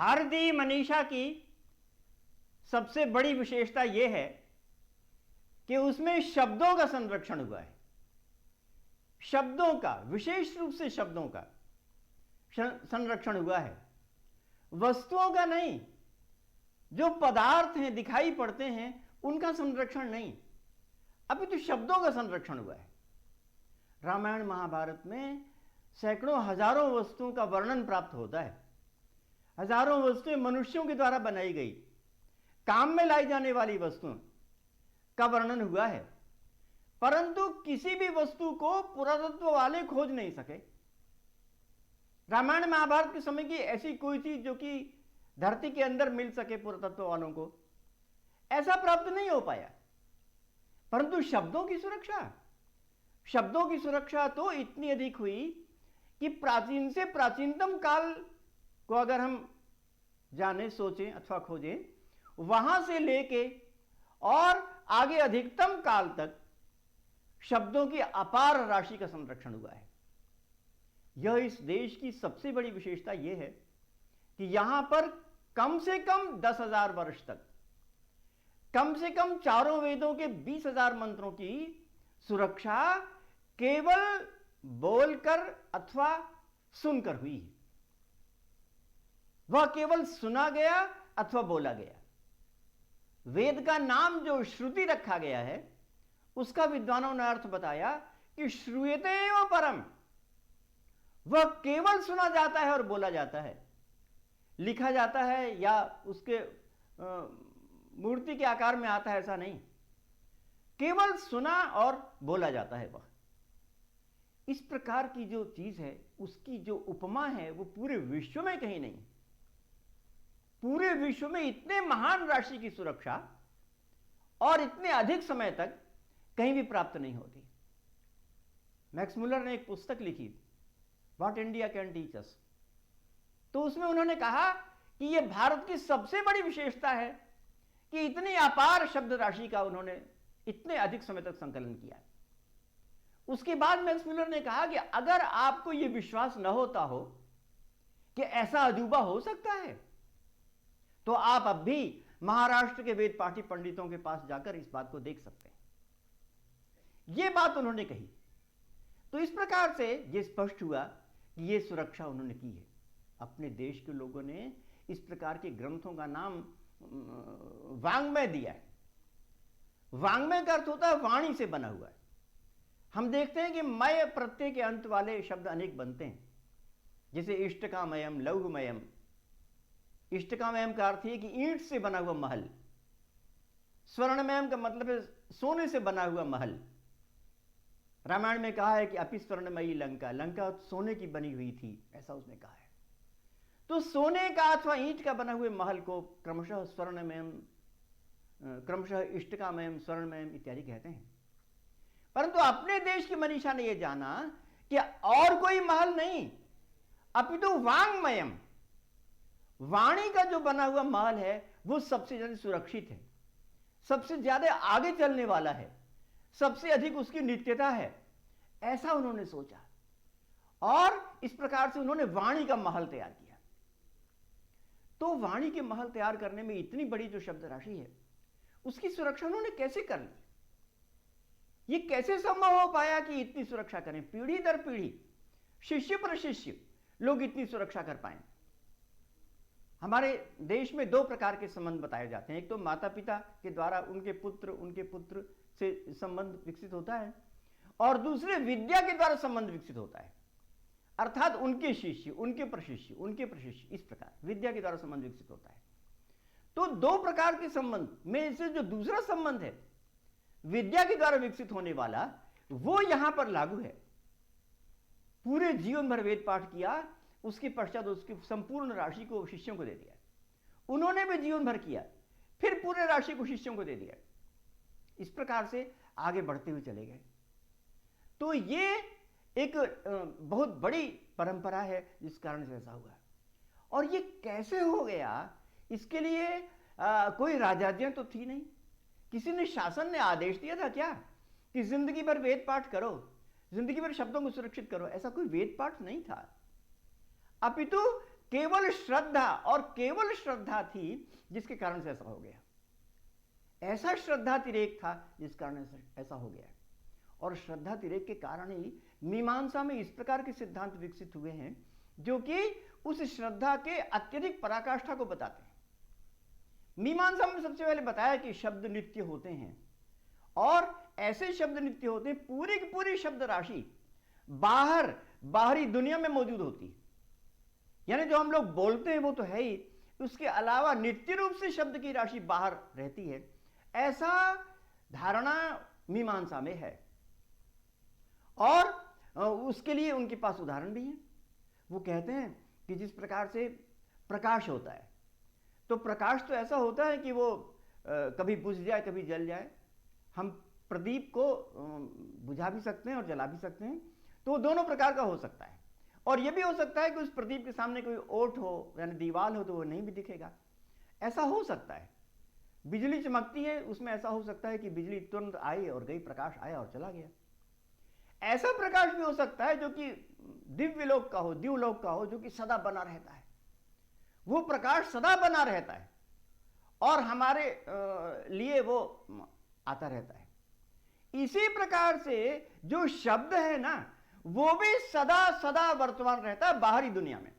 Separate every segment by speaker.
Speaker 1: भारतीय मनीषा की सबसे बड़ी विशेषता यह है कि उसमें शब्दों का संरक्षण हुआ है। शब्दों का, विशेष रूप से शब्दों का संरक्षण हुआ है, वस्तुओं का नहीं। जो पदार्थ हैं, दिखाई पड़ते हैं, उनका संरक्षण नहीं, अभी तो शब्दों का संरक्षण हुआ है। रामायण महाभारत में सैकड़ों हजारों वस्तुओं का वर्णन प्राप्त होता है। हजारों वस्तुएं मनुष्यों के द्वारा बनाई गई, काम में लाई जाने वाली वस्तुओं का वर्णन हुआ है, परंतु किसी भी वस्तु को पुरातत्व वाले खोज नहीं सके। रामायण महाभारत के समय की ऐसी कोई चीज जो कि धरती के अंदर मिल सके पुरातत्व वालों को, ऐसा प्राप्त नहीं हो पाया। परंतु शब्दों की सुरक्षा तो इतनी अधिक हुई कि प्राचीन से प्राचीनतम काल को अगर हम जाने, सोचें अथवा खोजें, वहां से लेके और आगे अधिकतम काल तक शब्दों की अपार राशि का संरक्षण हुआ है। यह इस देश की सबसे बड़ी विशेषता यह है कि यहां पर कम से कम 10,000 वर्ष तक, कम से कम चारों वेदों के 20,000 मंत्रों की सुरक्षा केवल बोलकर अथवा सुनकर हुई है। वह केवल सुना गया अथवा बोला गया। वेद का नाम जो श्रुति रखा गया है, उसका विद्वानों ने अर्थ बताया कि श्रूयते एव परम, वह केवल सुना जाता है और बोला जाता है, लिखा जाता है या उसके मूर्ति के आकार में आता है, ऐसा नहीं। केवल सुना और बोला जाता है। वह इस प्रकार की जो चीज है, उसकी जो उपमा है, वो पूरे विश्व में कहीं नहीं। पूरे विश्व में इतने महान राशि की सुरक्षा और इतने अधिक समय तक कहीं भी प्राप्त नहीं होती। मैक्स मुलर ने एक पुस्तक लिखी, what India can teach us, तो उसमें उन्होंने कहा कि यह भारत की सबसे बड़ी विशेषता है कि इतनी अपार शब्द राशि का उन्होंने इतने अधिक समय तक संकलन किया। उसके बाद मैक्स मुलर ने कहा कि अगर आपको यह विश्वास न होता हो कि ऐसा अजूबा हो सकता है, तो आप अब भी महाराष्ट्र के वेद पाठी पंडितों के पास जाकर इस बात को देख सकते हैं। यह बात उन्होंने कही। तो इस प्रकार से यह स्पष्ट हुआ कि यह सुरक्षा उन्होंने की है। अपने देश के लोगों ने इस प्रकार के ग्रंथों का नाम वांग्मय दिया है। वांग्मय का अर्थ होता है वाणी से बना हुआ है। हम देखते हैं कि मय प्रत्यय के अंत वाले शब्द अनेक बनते हैं, जैसे इष्टकामयम, लौहमयम। इष्टकामयम का अर्थ है कि ईंट से बना हुआ महल। स्वर्णमयम का मतलब है सोने से बना हुआ महल। रामायण में कहा है कि अपि स्वर्णमयी लंका, लंका सोने की बनी हुई थी, ऐसा उसने कहा है। तो सोने का अथवा ईंट का बना हुए महल को क्रमशः स्वर्णमयम, क्रमशः इष्टकामयम, स्वर्णमयम इत्यादि कहते हैं। परंतु अपने देश की मनीषा ने यह जाना कि और कोई महल नहीं, अपितु वांग्मयम, वाणी का जो बना हुआ महल है वो सबसे ज्यादा सुरक्षित है, सबसे ज्यादा आगे चलने वाला है, सबसे अधिक उसकी नित्यता है, ऐसा उन्होंने सोचा। और इस प्रकार से उन्होंने वाणी का महल तैयार किया। तो वाणी के महल तैयार करने में इतनी बड़ी जो शब्द राशि है, उसकी सुरक्षा उन्होंने कैसे कर ली? ये कैसे संभव हो पाया कि इतनी सुरक्षा करें? पीढ़ी दर पीढ़ी, शिष्य पर शिष्य लोग इतनी सुरक्षा कर पाए। हमारे देश में दो प्रकार के संबंध बताए जाते हैं। एक तो माता पिता के द्वारा उनके पुत्र से संबंध विकसित होता है, और दूसरे विद्या के द्वारा संबंध विकसित होता है, अर्थात उनके शिष्य, उनके प्रशिष्य, उनके प्रशिष्य, इस प्रकार विद्या के द्वारा संबंध विकसित होता है। तो दो प्रकार के संबंध में से जो दूसरा संबंध है विद्या के द्वारा विकसित होने वाला, वो यहां पर लागू है। पूरे जीवन भर वेद पाठ किया, उसके पश्चात उसकी संपूर्ण राशि को शिष्यों को दे दिया। उन्होंने भी जीवन भर किया, फिर पूरे राशि को शिष्यों को दे दिया। इस प्रकार से आगे बढ़ते हुए चले गए। तो ये एक बहुत बड़ी परंपरा है जिस कारण से ऐसा हुआ। और ये कैसे हो गया, इसके लिए कोई राजाज्ञा तो थी नहीं। किसी ने, शासन ने आदेश दिया था क्या कि जिंदगी भर वेद पाठ करो, जिंदगी भर शब्दों को सुरक्षित करो? ऐसा कोई वेद पाठ नहीं था, अपितु केवल श्रद्धा और केवल श्रद्धा थी जिसके कारण से ऐसा हो गया। ऐसा श्रद्धातिरेक था जिस कारण से ऐसा हो गया। और श्रद्धातिरेक के कारण ही मीमांसा में इस प्रकार के सिद्धांत विकसित हुए हैं जो कि उस श्रद्धा के अत्यधिक पराकाष्ठा को बताते हैं। मीमांसा में सबसे पहले बताया कि शब्द नित्य होते हैं और ऐसे शब्द नित्य होते हैं, पूरी की पूरी शब्द राशि बाहरी दुनिया में मौजूद होती है। यानी जो हम लोग बोलते हैं वो तो है ही, उसके अलावा नित्य रूप से शब्द की राशि बाहर रहती है, ऐसा धारणा मीमांसा में है। और उसके लिए उनके पास उदाहरण भी है। वो कहते हैं कि जिस प्रकार से प्रकाश होता है, तो प्रकाश तो ऐसा होता है कि वो कभी बुझ जाए कभी जल जाए। हम प्रदीप को बुझा भी सकते हैं और जला भी सकते हैं, तो दोनों प्रकार का हो सकता है। और यह भी हो सकता है कि उस प्रदीप के सामने कोई ओट हो यानी दीवार हो तो वो नहीं भी दिखेगा, ऐसा हो सकता है। बिजली चमकती है, उसमें ऐसा हो सकता है कि बिजली तुरंत आई और गई, प्रकाश आया और चला गया। ऐसा प्रकाश भी हो सकता है जो कि दिव्यलोक का हो, दिव्यलोक का हो, जो कि सदा बना रहता है। वो प्रकाश सदा बना रहता है और हमारे लिए वो आता रहता है। इसी प्रकार से जो शब्द है ना, वो भी सदा सदा वर्तमान रहता है बाहरी दुनिया में।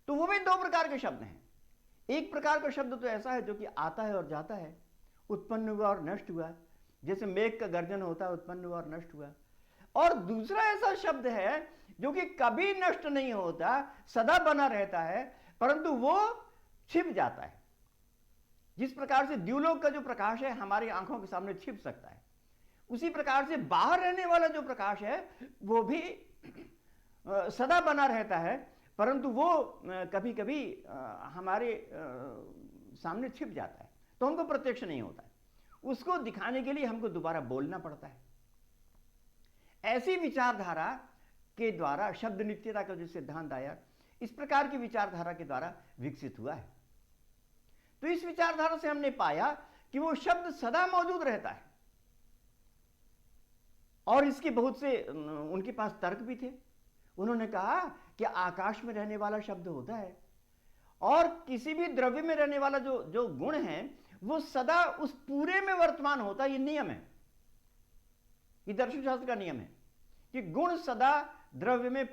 Speaker 1: तो वो भी दो प्रकार के शब्द हैं। एक प्रकार का शब्द तो ऐसा है जो कि आता है और जाता है, उत्पन्न हुआ और नष्ट हुआ, जैसे मेघ का गर्जन होता है, उत्पन्न हुआ और नष्ट हुआ। और दूसरा ऐसा शब्द है जो कि कभी नष्ट नहीं होता, सदा बना रहता है, परंतु वो छिप जाता है। जिस प्रकार से द्युलोक का जो प्रकाश है हमारी आंखों के सामने छिप सकता है, उसी प्रकार से बाहर रहने वाला जो प्रकाश है वो भी सदा बना रहता है, परंतु वो कभी कभी हमारे सामने छिप जाता है, तो हमको प्रत्यक्ष नहीं होता है। उसको दिखाने के लिए हमको दोबारा बोलना पड़ता है। ऐसी विचारधारा के द्वारा शब्द नित्यता का जो सिद्धांत आया, इस प्रकार की विचारधारा के द्वारा विकसित हुआ है। तो इस विचारधारा से हमने पाया कि वो शब्द सदा मौजूद रहता है। और इसके बहुत से उनके पास तर्क भी थे। उन्होंने कहा कि आकाश में रहने वाला शब्द होता है और किसी भी द्रव्य में रहने वाला जो गुण है वो सदा उस पूरे में वर्तमान होता है। ये नियम है, ये दर्शन शास्त्र का नियम है कि गुण सदा द्रव्य में,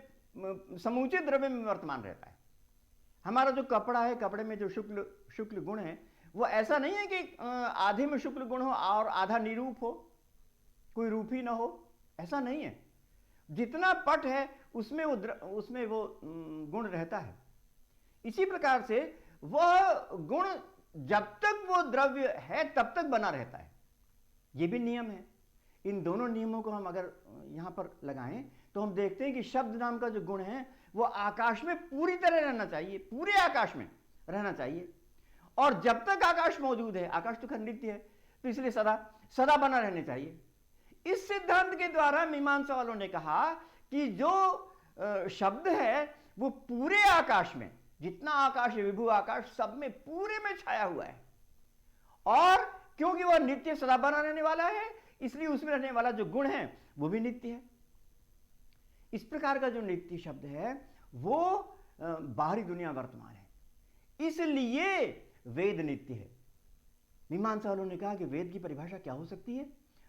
Speaker 1: समूचे द्रव्य में वर्तमान रहता है। हमारा जो कपड़ा है, कपड़े में जो शुक्ल गुण है, वो ऐसा नहीं है कि आधे में शुक्ल गुण हो और आधा निरूप हो, कोई रूप ही ना हो, ऐसा नहीं है। जितना पट है उसमें वो गुण रहता है। इसी प्रकार से वह गुण जब तक वो द्रव्य है तब तक बना रहता है। ये भी नियम है। इन दोनों नियमों को हम अगर यहां पर लगाएं तो हम देखते हैं कि शब्द नाम का जो गुण है वो आकाश में पूरी तरह रहना चाहिए, पूरे आकाश में रहना चाहिए। और जब तक आकाश मौजूद है, आकाश तो नित्य है, तो इसलिए सदा सदा बना रहना चाहिए। इस सिद्धांत के द्वारा मीमांसा वालों ने कहा कि जो शब्द है वो पूरे आकाश में, जितना आकाश है, विभु आकाश, सब में पूरे में छाया हुआ है। और क्योंकि वह नित्य सदा बना रहने वाला है, इसलिए उसमें रहने वाला जो गुण है वो भी नित्य है। इस प्रकार का जो नित्य शब्द है वो बाहरी दुनिया वर्तमान है, इसलिए वेद नित्य है। मीमांसा वालों ने कहा कि वेद की परिभाषा क्या हो सकती है?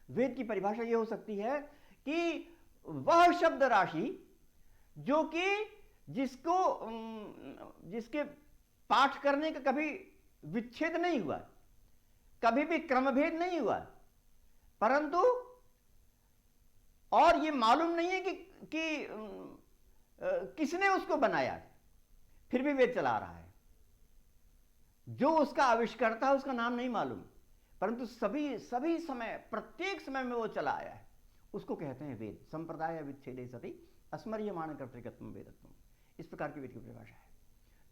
Speaker 1: वेद की परिभाषा यह हो सकती है कि वह शब्द राशि जो कि जिसके पाठ करने का कभी विच्छेद नहीं हुआ, कभी भी क्रमभेद नहीं हुआ, परंतु और ये मालूम नहीं है कि किसने उसको बनाया, फिर भी वेद चला रहा है। जो उसका आविष्कर्ता है उसका नाम नहीं मालूम, परंतु सभी समय, प्रत्येक समय में वो चला आया है, उसको कहते हैं वेद। संप्रदाय विच्छेदे सति अस्मर्यमाण कर्तृकत्वम वेदत्वम, इस प्रकार की वेद की परिभाषा है।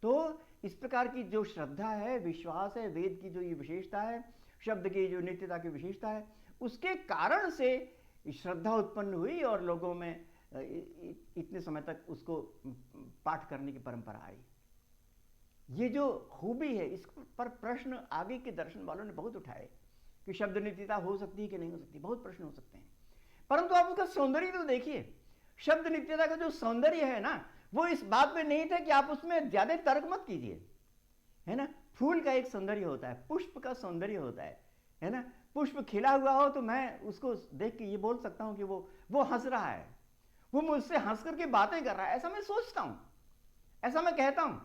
Speaker 1: तो इस प्रकार की जो श्रद्धा है, विश्वास है, वेद की जो ये विशेषता है, शब्द की जो नित्यता की विशेषता है, उसके कारण से श्रद्धा उत्पन्न हुई और लोगों में इतने समय तक उसको पाठ करने की परंपरा आई। ये जो खूबी है, इस पर प्रश्न आगे के दर्शन वालों ने बहुत उठाए कि शब्द नित्यता हो सकती है कि नहीं हो सकती, बहुत प्रश्न हो सकते हैं, परंतु आप उसका सौंदर्य तो देखिए। शब्द नित्यता का जो सौंदर्य है ना, वो इस बात में नहीं थे कि आप उसमें ज्यादा तर्क मत कीजिए, है ना। फूल का एक सौंदर्य होता है, पुष्प का सौंदर्य होता है ना। पुष्प खिला हुआ हो तो मैं उसको देख के ये बोल सकता हूं कि वो हंस रहा है, वो मुझसे हंस करके बातें कर रहा है, ऐसा मैं सोचता हूं, ऐसा मैं कहता हूं।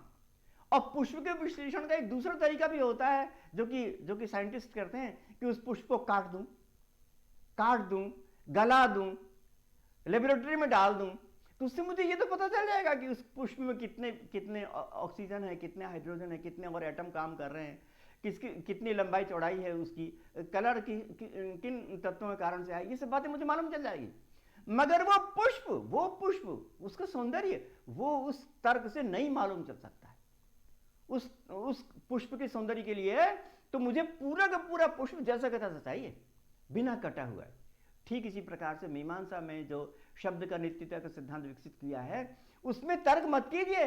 Speaker 1: और पुष्प के विश्लेषण का एक दूसरा तरीका भी होता है जो कि साइंटिस्ट करते हैं, कि उस पुष्प को काट दूं, गला दूं, लेबोरेटरी में डाल दूं, तो उससे मुझे ये तो पता चल जाएगा कि उस पुष्प में कितने कितने ऑक्सीजन है, कितने हाइड्रोजन है, कितने और एटम काम कर रहे हैं, कितनी लंबाई चौड़ाई है उसकी, कलर किन तत्वों के कारण से है, ये सब बातें मुझे मालूम चल जाएगी। मगर वो पुष्प उसका सौंदर्य वो उस तर्क से नहीं मालूम चल सकता है। उस पुष्प के सौंदर्य के लिए तो मुझे पूरा का पूरा पुष्प जैसा का तैसा चाहिए, बिना कटा हुआ। ठीक इसी प्रकार से मीमांसा में जो शब्द का नित्यता का सिद्धांत विकसित किया है, उसमें तर्क मत कीजिए,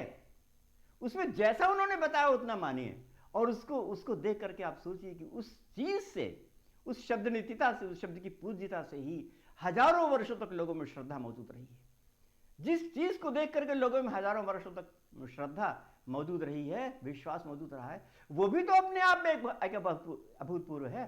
Speaker 1: उसमें जैसा उन्होंने बताया उतना मानिए, और उसको देख करके आप सोचिए कि उस चीज से, उस शब्द नित्यता से, उस शब्द की पूज्यता से ही हजारों वर्षों तक लोगों में श्रद्धा मौजूद रही है। जिस चीज को देख करके लोगों में हजारों वर्षों तक श्रद्धा मौजूद रही है, विश्वास मौजूद रहा है, वो भी तो अपने आप में एक अभूतपूर्व है,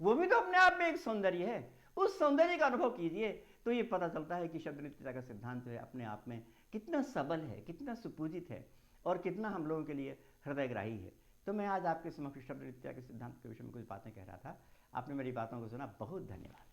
Speaker 1: वो भी तो अपने आप में एक सौंदर्य है। उस सौंदर्य का अनुभव कीजिए तो ये पता चलता है कि शब्द नित्यता का सिद्धांत जो है अपने आप में कितना सबल है, कितना सुपूजित है, और कितना हम लोगों के लिए हृदयग्राही है। तो मैं आज आपके समक्ष शब्द नित्यता के सिद्धांत के विषय में कुछ बातें कह रहा था। आपने मेरी बातों को सुना, बहुत धन्यवाद।